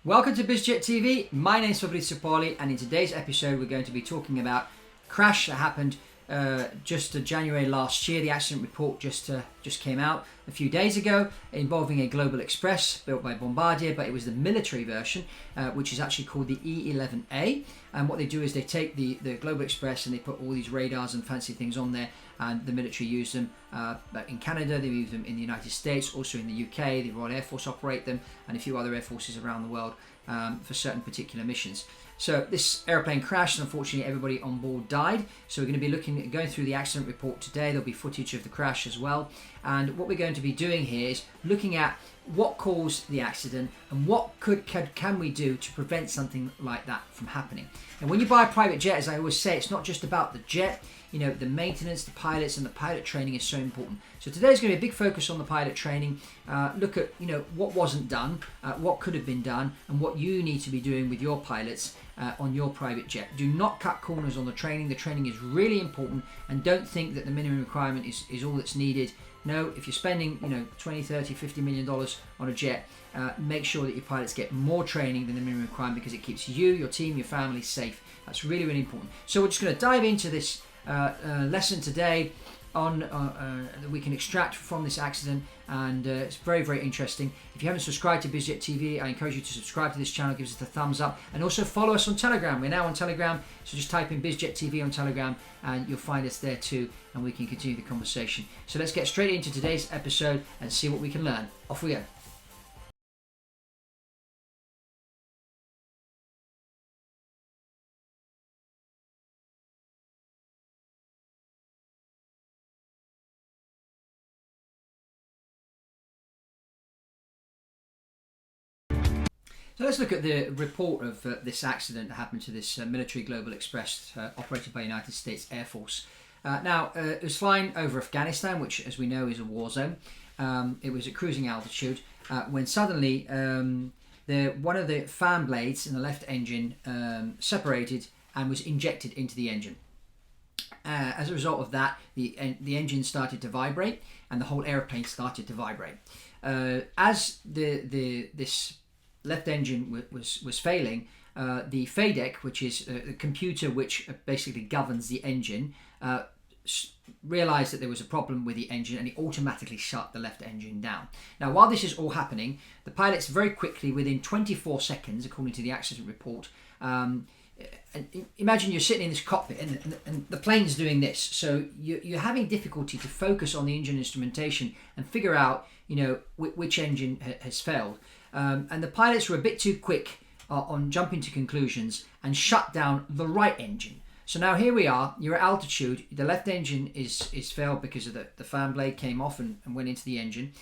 Welcome to BizJet TV. My name is Fabrizio Poli, and in today's episode we're going to be talking about a crash that happened just January last year. The accident report just came out a few days ago, involving a Global Express built by Bombardier, but it was the military version, which is actually called the E11A. And what they do is they take the Global Express and they put all these radars and fancy things on there, and the military use them in Canada, they use them in the United States, also in the UK. The Royal Air Force operate them, and a few other air forces around the world for certain particular missions. So this airplane crashed, and unfortunately everybody on board died. So we're going to be going through the accident report today. There'll be footage of the crash as well. And what we're going to be doing here is looking at what caused the accident and what can we do to prevent something like that from happening. And when you buy a private jet, as I always say, it's not just about the jet. You know, the maintenance, the pilots, and the pilot training is so important. So today's going to be a big focus on the pilot training. Look at, what wasn't done, what could have been done, and what you need to be doing with your pilots on your private jet. Do not cut corners on the training. The training is really important, and don't think that the minimum requirement is all that's needed. No, if you're spending, 20, 30, $50 million on a jet, make sure that your pilots get more training than the minimum requirement, because it keeps you, your team, your family safe. That's really, really important. So we're just going to dive into this lesson today on that we can extract from this accident, and it's very, very interesting. If you haven't subscribed to BizJet TV, I encourage you to subscribe to this channel, give us a thumbs up, and also follow us on Telegram. We're now on Telegram, so just type in BizJet TV on Telegram and you'll find us there too, and we can continue the conversation. So let's get straight into today's episode and see what we can learn. Off we go. So let's look at the report of this accident that happened to this military Global Express operated by United States Air Force. Now, it was flying over Afghanistan, which, as we know, is a war zone. It was at cruising altitude when suddenly one of the fan blades in the left engine separated and was injected into the engine. As a result of that, the engine started to vibrate, and the whole airplane started to vibrate. As this left engine was failing, the FADEC, which is the computer which basically governs the engine, realized that there was a problem with the engine, and it automatically shut the left engine down. Now, while this is all happening, the pilots very quickly, within 24 seconds, according to the accident report, imagine you're sitting in this cockpit and the plane's doing this. So you're having difficulty to focus on the engine instrumentation and figure out, which engine has failed. And the pilots were a bit too quick on jumping to conclusions and shut down the right engine. So now here we are, you're at altitude, the left engine is failed because of the fan blade came off and went into the engine.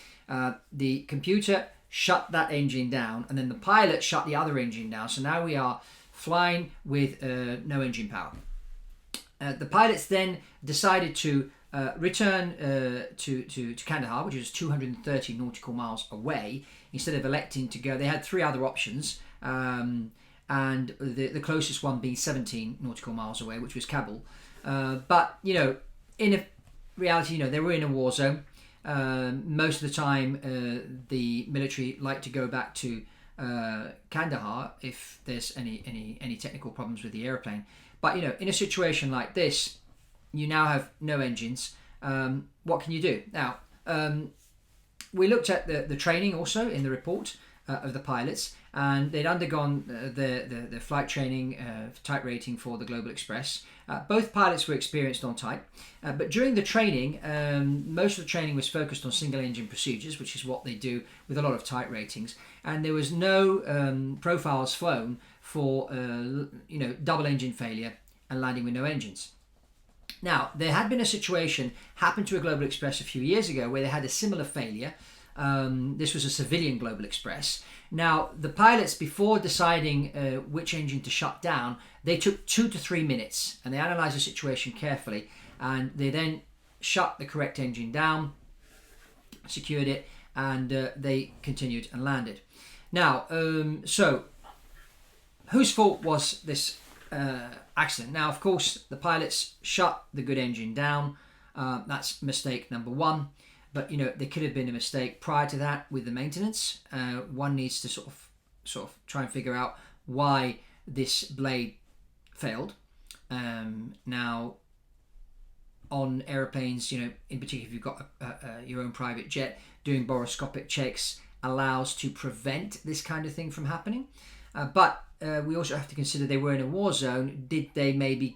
The computer shut that engine down, and then the pilot shut the other engine down. So now we are flying with no engine power. The pilots then decided to return to Kandahar, which is 230 nautical miles away, instead of electing to go. They had three other options, and the closest one being 17 nautical miles away, which was Kabul. But in reality, they were in a war zone. Most of the time, the military like to go back to Kandahar if there's any technical problems with the airplane. But in a situation like this, you now have no engines. What can you do? Now, we looked at the training also in the report of the pilots, and they'd undergone the flight training type rating for the Global Express. Both pilots were experienced on type, but during the training, most of the training was focused on single engine procedures, which is what they do with a lot of type ratings, and there was no profiles flown for double engine failure and landing with no engines. Now, there had been a situation happened to a Global Express a few years ago where they had a similar failure. This was a civilian Global Express. Now, the pilots, before deciding which engine to shut down, they took 2 to 3 minutes, and they analysed the situation carefully, and they then shut the correct engine down, secured it, and they continued and landed. Now, so whose fault was this accident? Now, of course, the pilots shut the good engine down. That's mistake number one. But there could have been a mistake prior to that with the maintenance. One needs to sort of sort of try and figure out why this blade failed. Now, on aeroplanes, you know, in particular if you've got your own private jet, doing borescopic checks allows to prevent this kind of thing from happening. But we also have to consider they were in a war zone. Did they maybe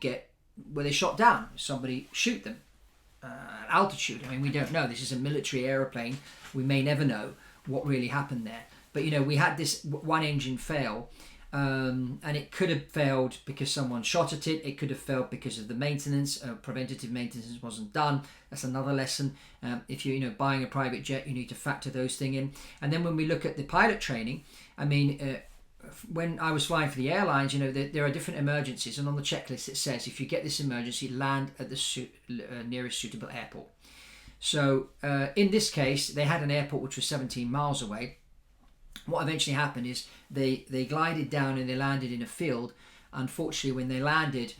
were they shot down? Somebody shoot them at altitude? I mean, we don't know. This is a military aeroplane. We may never know what really happened there. But, you know, we had this one engine fail, and it could have failed because someone shot at it. It could have failed because of the maintenance. Preventative maintenance wasn't done. That's another lesson. If you're, buying a private jet, you need to factor those things in. And then when we look at the pilot training, I mean, when I was flying for the airlines, there are different emergencies, and on the checklist it says if you get this emergency, land at the nearest suitable airport. So in this case, they had an airport which was 17 miles away. What eventually happened is they glided down and they landed in a field. Unfortunately, when they landed,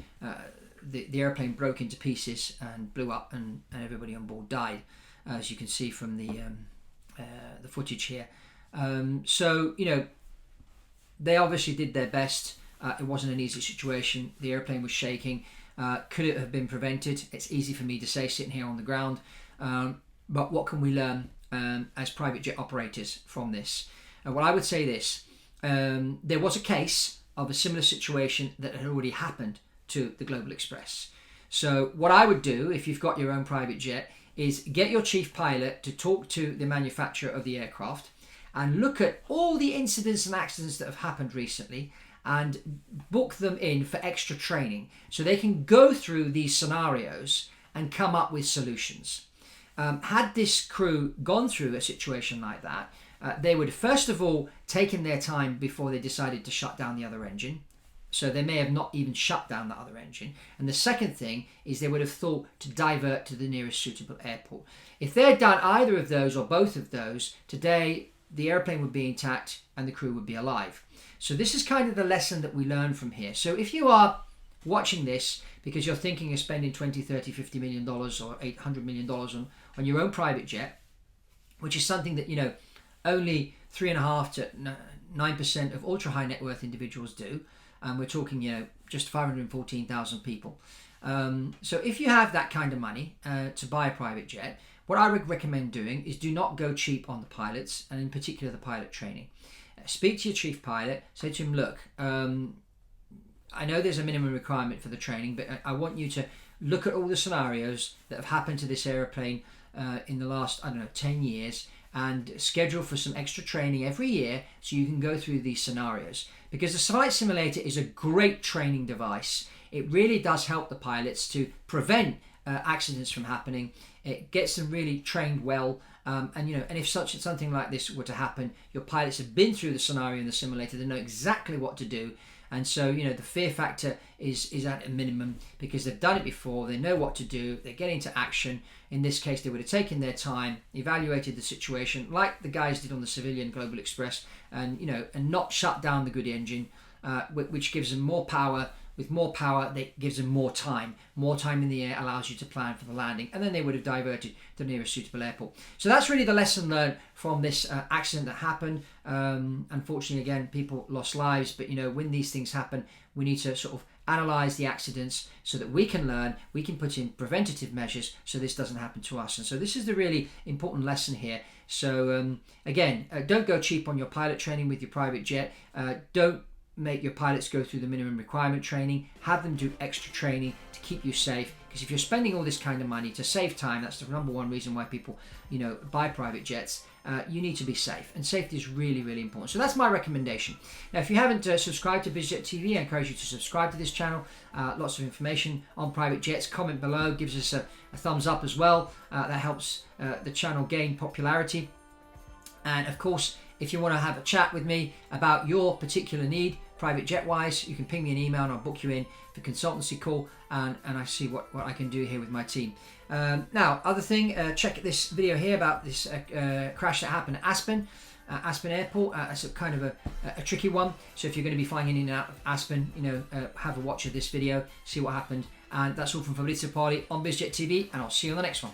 the airplane broke into pieces and blew up, and everybody on board died, as you can see from the footage here. So, they obviously did their best. It wasn't an easy situation. The airplane was shaking. Could it have been prevented? It's easy for me to say sitting here on the ground. But what can we learn as private jet operators from this? Well, I would say this. There was a case of a similar situation that had already happened to the Global Express. So what I would do, if you've got your own private jet, is get your chief pilot to talk to the manufacturer of the aircraft and look at all the incidents and accidents that have happened recently and book them in for extra training so they can go through these scenarios and come up with solutions. Had this crew gone through a situation like that, they would first of all taken their time before they decided to shut down the other engine. So they may have not even shut down the other engine. And the second thing is they would have thought to divert to the nearest suitable airport. If they had done either of those or both of those, today the airplane would be intact and the crew would be alive. So this is kind of the lesson that we learn from here. So if you are watching this because you're thinking of spending 20, 30, 50 million dollars or $800 million on your own private jet, which is something that, only 3.5 to 9% of ultra high net worth individuals do. And we're talking, just 514,000 people. So if you have that kind of money to buy a private jet, what I would recommend doing is do not go cheap on the pilots, and in particular the pilot training. Speak to your chief pilot, say to him, look, I know there's a minimum requirement for the training, but I want you to look at all the scenarios that have happened to this aeroplane in the last, 10 years, and schedule for some extra training every year so you can go through these scenarios. Because the flight simulator is a great training device. It really does help the pilots to prevent accidents from happening. It gets them really trained well, and if something like this were to happen, your pilots have been through the scenario in the simulator. They know exactly what to do, and so the fear factor is at a minimum because they've done it before. They know what to do. They get into action. In this case, they would have taken their time, evaluated the situation like the guys did on the civilian Global Express, and not shut down the good engine, which gives them more power. With more power, that gives them more time. More time in the air allows you to plan for the landing, and then they would have diverted to the nearest suitable airport. So that's really the lesson learned from this accident that happened. Unfortunately, again, people lost lives, but when these things happen, we need to sort of analyze the accidents so that we can learn, we can put in preventative measures so this doesn't happen to us. And so this is the really important lesson here. So again, don't go cheap on your pilot training with your private jet. Don't make your pilots go through the minimum requirement training. Have them do extra training to keep you safe, because if you're spending all this kind of money to save time, that's the number one reason why people buy private jets. You need to be safe, and safety is really, really important. So that's my recommendation. Now, if you haven't subscribed to BizJet TV, I encourage you to subscribe to this channel. Lots of information on private jets. Comment below, gives us a thumbs up as well. That helps the channel gain popularity. And of course, if you want to have a chat with me about your particular need, private jet wise, you can ping me an email and I'll book you in for consultancy call, and I see what I can do here with my team. Now, other thing, check this video here about this crash that happened at Aspen Airport. It's a kind of a tricky one. So if you're going to be flying in and out of Aspen, have a watch of this video, see what happened. And that's all from Fabrizio Paoli on BizJet TV, and I'll see you on the next one.